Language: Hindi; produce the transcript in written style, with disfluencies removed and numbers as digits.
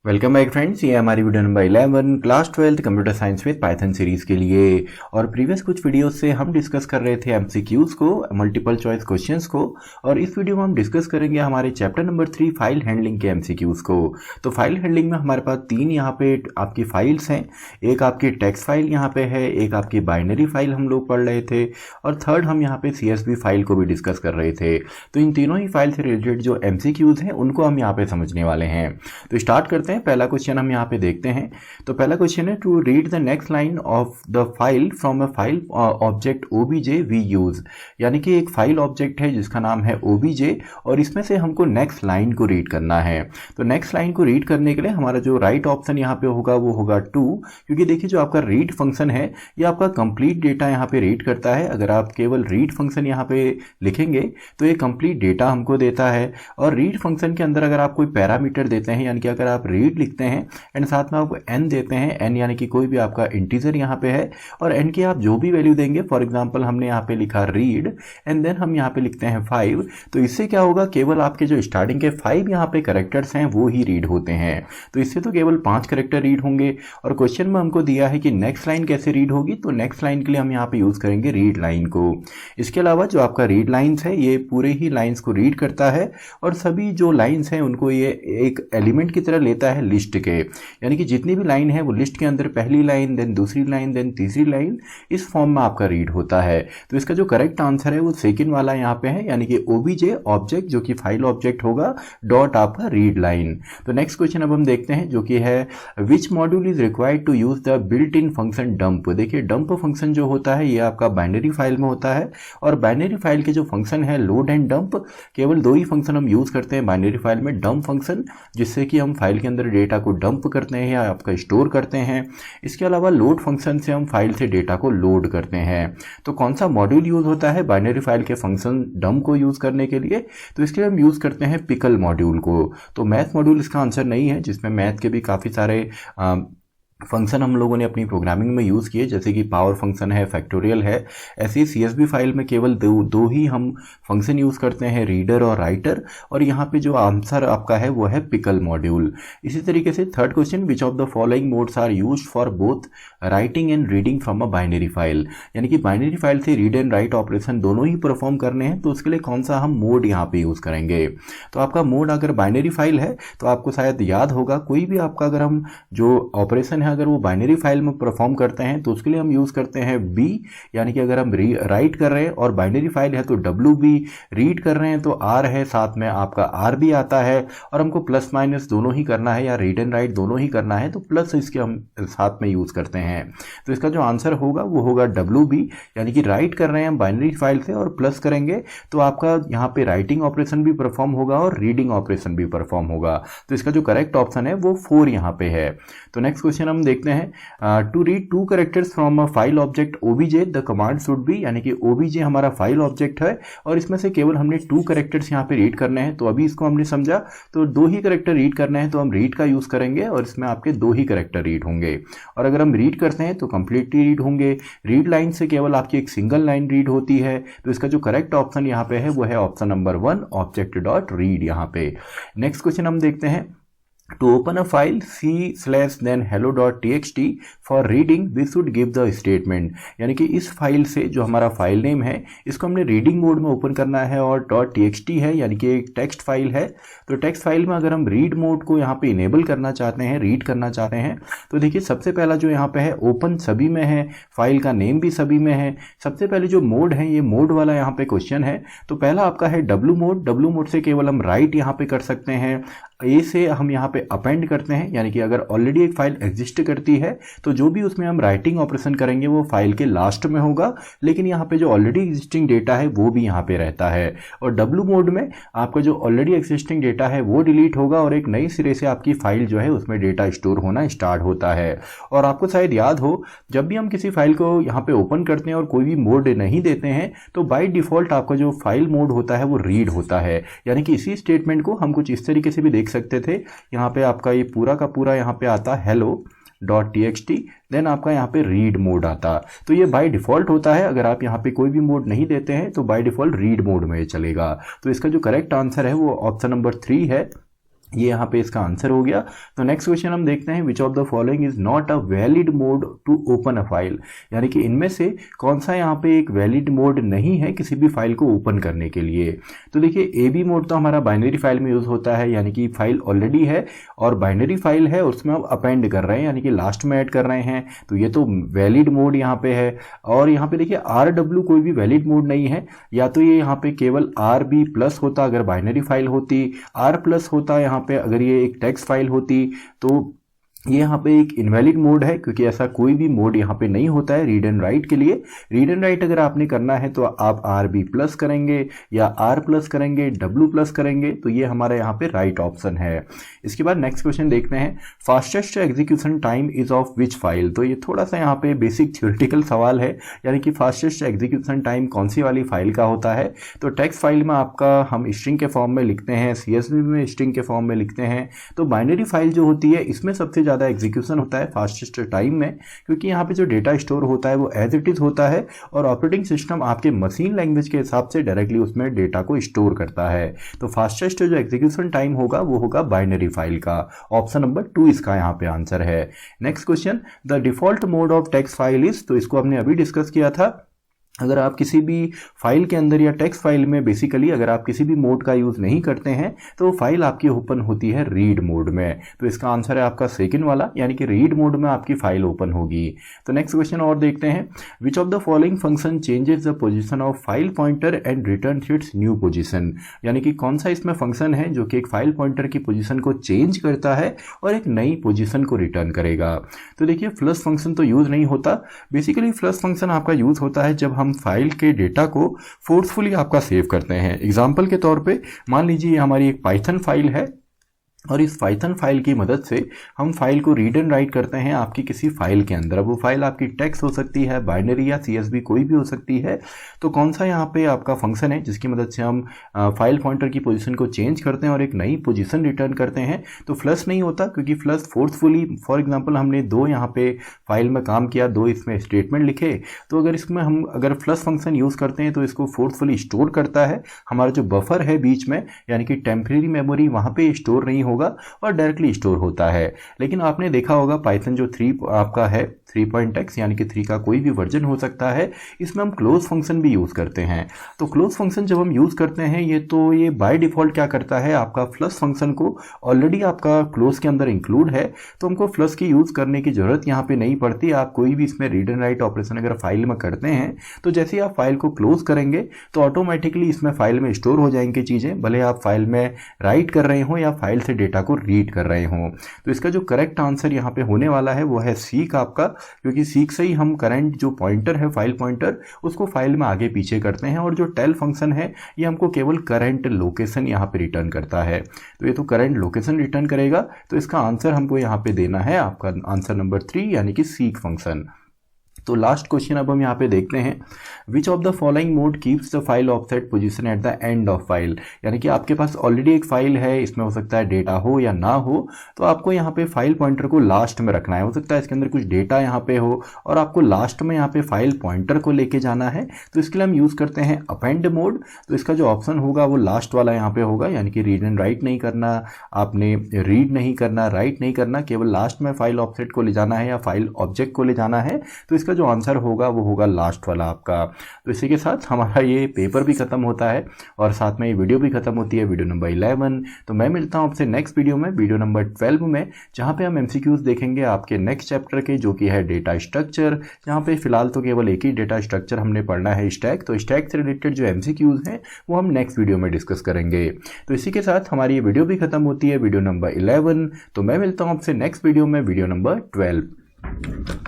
वेलकम बैक फ्रेंड्स, ये हमारी video number 11 class 12 computer science with Python series के लिए। और प्रीवियस कुछ वीडियोस से हम डिस्कस कर रहे थे एमसीक्यूज को, मल्टीपल चॉइस क्वेश्चंस को। और इस वीडियो में हम डिस्कस करेंगे हमारे चैप्टर नंबर 3 फाइल हैंडलिंग के एमसीक्यूज को। तो फाइल हैंडलिंग में हमारे पास तीन यहाँ पे आपकी फाइल्स हैं। एक आपकी टेक्स्ट फाइल यहाँ पे है, एक आपकी बाइनरी फाइल हम लोग पढ़ रहे थे, और थर्ड हम यहाँ पे CSV फाइल को भी डिस्कस कर रहे थे। तो इन तीनों ही फाइल से रिलेटेड जो एमसीक्यूज हैं उनको हम यहाँ पे समझने वाले हैं। तो स्टार्ट करते हैं। पहला क्वेश्चन हम यहाँ पे देखते हैं। तो पहला क्वेश्चन है, to read the next line of the file from a file object OBJ we use. यानी कि एक फाइल ऑब्जेक्ट है जिसका नाम है ओबीजे, और इसमें से हमको नेक्स्ट लाइन को रीड करना है। तो नेक्स्ट लाइन को रीड करने के लिए हमारा जो राइट ऑप्शन यहाँ पे होगा वो होगा टू, क्योंकि देखिए जो आपका रीड फंक्शन है ये आपका कंप्लीट डेटा यहाँ पे रीड करता है। अगर आप केवल रीड फंक्शन यहाँ पे लिखेंगे तो ये कंप्लीट डेटा हमको देता है। और रीड फंक्शन के अंदर अगर आप कोई पैरामीटर देते हैं, यानी कि अगर आप रीड लिखते हैं एंड साथ में आप n देते हैं, n यानी कि कोई भी आपका इंटीजर यहाँ पे है, और n की आप जो भी वैल्यू देंगे, फॉर एग्जांपल हमने यहाँ पे लिखा रीड एंड देन हम यहाँ पे लिखते हैं 5, तो इससे क्या होगा, केवल आपके जो स्टार्टिंग के 5 यहाँ पे करेक्टर्स हैं वो ही रीड होते हैं। तो इससे तो केवल 5 करेक्टर रीड होंगे। और क्वेश्चन में हमको दिया है कि नेक्स्ट लाइन कैसे रीड होगी, तो नेक्स्ट लाइन के लिए हम यहाँ पे यूज करेंगे रीड लाइन को। इसके अलावा जो आपका रीड लाइन्स है ये पूरे ही लाइन्स को रीड करता है, और सभी जो लाइन्स हैं उनको ये एक एलिमेंट की तरह लेता है लिस्ट के। यानी कि जितनी भी लाइन है वो लिस्ट के अंदर पहली लाइन, देन दूसरी लाइन, देन तीसरी लाइन, इस फॉर्म में आपका रीड होता है। तो इसका जो करेक्ट आंसर है वो सेकंड वाला यहाँ पे है, यानी कि ओबीजे ऑब्जेक्ट जो कि फाइल ऑब्जेक्ट होगा डॉट आपका रीड लाइन। तो नेक्स्ट क्वेश्चन अब हम देखते हैं जो कि है, which module is required to use the built in function dump. देखिए डंप फंक्शन जो होता है ये आपका बाइनरी फाइल में होता है, और बाइनरी फाइल के जो फंक्शन है लोड एंड डंप, केवल दो ही फंक्शन हम यूज करते हैं बाइनरी फाइल में। डंप फंक्शन जिससे कि हम फाइल के अंदर डेटा को डंप करते हैं या आपका स्टोर करते हैं। इसके अलावा लोड फंक्शन से हम फाइल से डेटा को लोड करते हैं। तो कौन सा मॉड्यूल यूज होता है बाइनरी फाइल के फंक्शन डंप को यूज करने के लिए, तो इसके लिए हम यूज करते हैं पिकल मॉड्यूल को। तो मैथ मॉड्यूल इसका आंसर नहीं है, जिसमें मैथ के भी काफ़ी सारे फंक्शन हम लोगों ने अपनी प्रोग्रामिंग में यूज़ किए, जैसे कि पावर फंक्शन है, फैक्टोरियल है। ऐसे ही CSV फाइल में केवल दो ही हम फंक्शन यूज़ करते हैं, रीडर और राइटर, और यहाँ पे जो आंसर आपका है वो है पिकल मॉड्यूल। इसी तरीके से third question, which of the following modes are use for both writing and reading from a binary file. यानी कि बाइनरी फाइल से रीड एंड राइट ऑपरेशन दोनों ही परफॉर्म करने हैं, तो उसके लिए कौन सा हम मोड यहाँ पे यूज़ करेंगे। तो आपका मोड अगर बाइनरी फाइल है तो आपको शायद याद होगा, कोई भी आपका अगर हम जो ऑपरेशन अगर वो बाइनरी फाइल में परफॉर्म करते हैं तो उसके लिए हम यूज करते हैं बी, यानी कि अगर हम राइट कर रहे हैं और बाइनरी फाइल है तो WB, रीड कर रहे हैं तो R है, साथ में आपका RB आता है, और हमको प्लस माइनस दोनों ही करना है या रीड एंड राइट दोनों ही करना है तो प्लस इसके हम साथ में यूज करते हैं। तो इसका जो आंसर होगा वो होगा WB, यानी कि राइट कर रहे हैं हम बाइनरी फाइल से और प्लस करेंगे तो आपका यहाँ पे राइटिंग ऑपरेशन भी परफॉर्म होगा और रीडिंग ऑपरेशन भी परफॉर्म होगा। तो इसका जो करेक्ट ऑप्शन है वो 4 यहाँ पे है। तो नेक्स्ट क्वेश्चन हम देखते हैं, to read 2 characters from a file object OBJ the command should be. यानी कि ओबीजे हमारा फाइल ऑब्जेक्ट है और इसमें से केवल हमने 2 कैरेक्टर्स यहाँ पे रीड करने हैं। तो अभी इसको हमने समझा, तो 2 ही कैरेक्टर रीड करने हैं तो हम रीड का यूज करेंगे, और इसमें आपके 2 ही कैरेक्टर रीड होंगे। और अगर हम रीड करते हैं तो कंप्लीटली रीड होंगे। रीड लाइन से केवल आपकी एक सिंगल लाइन रीड होती है। तो इसका जो करेक्ट ऑप्शन यहाँ पे है वो है option number 1, object dot read यहाँ पे। नेक्स्ट क्वेश्चन हम देखते हैं, to open a file c/then hello.txt for reading we should give the statement। यानी कि इस फाइल से जो हमारा फाइल नेम है इसको हमने रीडिंग मोड में ओपन करना है, और .txt है यानी कि एक टेक्स्ट फाइल है। तो टेक्स्ट फाइल में अगर हम रीड मोड को यहाँ पे इनेबल करना चाहते हैं, रीड करना चाहते हैं, तो देखिए सबसे पहला जो यहाँ पे है ओपन सभी में है, फाइल का नेम भी सभी में है। सबसे पहले जो मोड है ये मोड वाला यहाँ पे क्वेश्चन है। तो पहला आपका है W मोड। W मोड से केवल हम राइट यहाँ पे कर सकते हैं। ए से हम यहाँ पे अपेंड करते हैं, यानी कि अगर ऑलरेडी एक फाइल एग्जिस्ट करती है तो जो भी उसमें हम राइटिंग ऑपरेशन करेंगे वो फाइल के लास्ट में होगा, लेकिन यहाँ पे जो ऑलरेडी एग्जिस्टिंग डेटा है वो भी यहाँ पे रहता है। और W मोड में आपका जो ऑलरेडी एग्जिस्टिंग डेटा है वो डिलीट होगा और एक नई सिरे से आपकी फाइल जो है उसमें डेटा स्टोर होना स्टार्ट होता है। और आपको शायद याद हो, जब भी हम किसी फाइल को यहाँ पे ओपन करते हैं और कोई भी मोड नहीं देते हैं तो बाय डिफॉल्ट आपका जो फाइल मोड होता है वो रीड होता है। यानी कि इसी स्टेटमेंट को हम कुछ इस तरीके से भी देख सकते थे। यहाँ पे आपका ये पूरा का पूरा यहाँ पे आता hello.txt, देन आपका यहाँ पे रीड मोड आता। तो ये बाय डिफॉल्ट होता है, अगर आप यहाँ पे कोई भी मोड नहीं देते हैं तो बाय डिफॉल्ट रीड मोड में चलेगा। तो इसका जो करेक्ट आंसर है वो ऑप्शन नंबर 3 है, ये यहाँ पे इसका आंसर हो गया। तो नेक्स्ट क्वेश्चन हम देखते हैं, which of the following is not a valid mode to open a file, यानी कि इनमें से कौन सा यहाँ पे एक वैलिड मोड नहीं है किसी भी फाइल को ओपन करने के लिए। तो देखिए ए बी मोड तो हमारा बाइनरी फाइल में यूज होता है, यानी कि फाइल ऑलरेडी है और बाइनरी फाइल है, उसमें हम अपेंड कर रहे हैं यानी कि लास्ट में ऐड कर रहे हैं, तो ये तो वैलिड मोड यहाँ पे है। और यहाँ पे देखिए आर डब्ल्यू कोई भी वैलिड मोड नहीं है, या तो ये यहाँ पे केवल आर बी प्लस होता अगर बाइनरी फाइल होती, आर प्लस होता यहाँ पे अगर ये एक टेक्स्ट फाइल होती, तो ये यहाँ पे एक इनवैलिड मोड है क्योंकि ऐसा कोई भी मोड यहाँ पे नहीं होता है रीड एंड राइट के लिए। रीड एंड राइट अगर आपने करना है तो आप आर बी प्लस करेंगे या आर प्लस करेंगे, डब्ल्यू प्लस करेंगे, तो ये हमारा यहाँ पे राइट ऑप्शन है। इसके बाद नेक्स्ट क्वेश्चन देखते हैं, fastest execution time is of which file. तो ये थोड़ा सा यहाँ पे बेसिक थ्योरेटिकल सवाल है, यानी कि फास्टेस्ट एग्जीक्यूशन टाइम कौन सी वाली फाइल का होता है। तो टेक्स्ट फाइल में आपका हम स्ट्रिंग के फॉर्म में लिखते हैं, CSV में स्ट्रिंग के फॉर्म में लिखते हैं, तो बाइनरी फाइल जो होती है इसमें सबसे ज़्यादा एग्जीक्यूशन होता है फास्टेस्ट टाइम में, क्योंकि यहाँ पे जो डेटा स्टोर होता है वो एज इट इज़ होता है और ऑपरेटिंग सिस्टम आपके मशीन लैंग्वेज के हिसाब से डायरेक्टली उसमें डेटा को स्टोर करता है। तो फास्टेस्ट जो एग्जीक्यूशन टाइम होगा वो होगा बाइनरी फाइल का। ऑप्शन नंबर 2 इसका यहाँ पे आंसर है। Next question, the default mode of text file is, तो इसको हमने अभी डिस्कस किया था। अगर आप किसी भी फाइल के अंदर या टेक्स्ट फाइल में बेसिकली अगर आप किसी भी मोड का यूज़ नहीं करते हैं तो वो फाइल आपकी ओपन होती है रीड मोड में। तो इसका आंसर है आपका सेकंड वाला, यानी कि रीड मोड में आपकी फाइल ओपन होगी। तो नेक्स्ट क्वेश्चन और देखते हैं, which of the following function changes the position of file pointer and return it's new position, यानी कि कौन सा इसमें फंक्शन है जो कि एक फाइल पॉइंटर की पोजीशन को चेंज करता है और एक नई पोजीशन को रिटर्न करेगा। तो देखिए फ्लश फंक्शन तो यूज़ नहीं होता, बेसिकली फ्लश फंक्शन आपका यूज़ होता है जब हम फाइल के डेटा को फोर्सफुली आपका सेव करते हैं। एग्जांपल के तौर पे मान लीजिए हमारी एक पाइथन फाइल है और इस पाइथन फाइल की मदद से हम फाइल को रीड एंड राइट करते हैं आपकी किसी फाइल के अंदर। अब वो फाइल आपकी टेक्स्ट हो सकती है, बाइनरी या CSV कोई भी हो सकती है। तो कौन सा यहाँ पे आपका फंक्शन है जिसकी मदद से हम फाइल पॉइंटर की पोजीशन को चेंज करते हैं और एक नई पोजीशन रिटर्न करते हैं। तो फ्लश नहीं होता क्योंकि फ्लश फोर्सफुली, फॉर एग्जाम्पल हमने 2 यहाँ पे फाइल में काम किया, 2 इसमें स्टेटमेंट लिखे, तो अगर इसमें हम अगर फ्लश फंक्शन यूज़ करते हैं तो इसको फोर्सफुली स्टोर करता है, हमारा जो बफर है बीच में यानी कि टेम्परेरी मेमोरी वहाँ पे स्टोर नहीं होगा और डायरेक्टली स्टोर होता है। लेकिन आपने देखा होगा पाइथन जो 3 आपका है 3.x यानी कि 3 का कोई भी वर्जन हो सकता है, इसमें हम क्लोज फंक्शन भी यूज़ करते हैं। तो क्लोज फंक्शन जब हम यूज़ करते हैं ये बाय डिफ़ॉल्ट क्या करता है, आपका फ्लश फंक्शन को ऑलरेडी आपका क्लोज के अंदर इंक्लूड है, तो हमको फ्लश की यूज़ करने की ज़रूरत यहाँ पे नहीं पड़ती। आप कोई भी इसमें रीड एंड राइट ऑपरेशन अगर फाइल में करते हैं तो जैसे ही आप फाइल को क्लोज करेंगे तो ऑटोमेटिकली इसमें फाइल में स्टोर हो जाएंगी चीज़ें, भले आप फाइल में राइट कर रहे हो या फाइल से डेटा को रीड कर रहे हो। तो इसका जो करेक्ट आंसर यहाँ पे होने वाला है वो है सीक आपका, क्योंकि सीक से ही हम करंट जो पॉइंटर है फाइल पॉइंटर उसको फाइल में आगे पीछे करते हैं और जो टेल फंक्शन है ये हमको केवल करंट लोकेशन यहाँ पे रिटर्न करता है। तो ये तो करंट लोकेशन रिटर्न करेगा, तो इसका आंसर हमको यहाँ पे देना है आपका आंसर नंबर 3 यानी कि सीक फंक्शन। तो लास्ट क्वेश्चन अब हम यहाँ पे देखते हैं, which of the following mode keeps the file offset position at the end of file, यानी कि आपके पास ऑलरेडी एक फाइल है, इसमें हो सकता है डेटा हो या ना हो, तो आपको यहाँ पे फाइल पॉइंटर को लास्ट में रखना है। हो सकता है इसके अंदर कुछ डेटा यहाँ पे हो और आपको लास्ट में यहाँ पे फाइल पॉइंटर को लेके जाना है, तो इसके लिए हम यूज़ करते हैं अपेंड मोड। तो इसका जो ऑप्शन होगा वो लास्ट वाला यहाँ पे होगा, यानी कि रीड एंड राइट नहीं करना, आपने रीड नहीं करना, राइट नहीं करना, केवल लास्ट में फाइल ऑफसेट को ले जाना है या फाइल ऑब्जेक्ट को ले जाना है। तो इसका जो आंसर होगा वो होगा लास्ट वाला आपका। तो इसी के साथ हमारा ये पेपर भी खत्म होता है और साथ में ये वीडियो भी खत्म होती है, वीडियो नंबर 11। तो मैं मिलता हूँ आपसे नेक्स्ट वीडियो में, वीडियो नंबर 12 में, जहाँ पे हम MCQs देखेंगे आपके नेक्स्ट चैप्टर के, जो कि है डेटा स्ट्रक्चर। जहाँ पे फिलहाल तो केवल एक ही डेटा स्ट्रक्चर हमने पढ़ना है, स्टैक। तो स्टैक से रिलेटेड जो MCQs हैं वो हम नेक्स्ट वीडियो में डिस्कस करेंगे। तो इसी के साथ हमारी ये वीडियो भी खत्म होती है, वीडियो नंबर 11। तो मैं मिलता हूँ आपसे नेक्स्ट वीडियो में, वीडियो नंबर 12।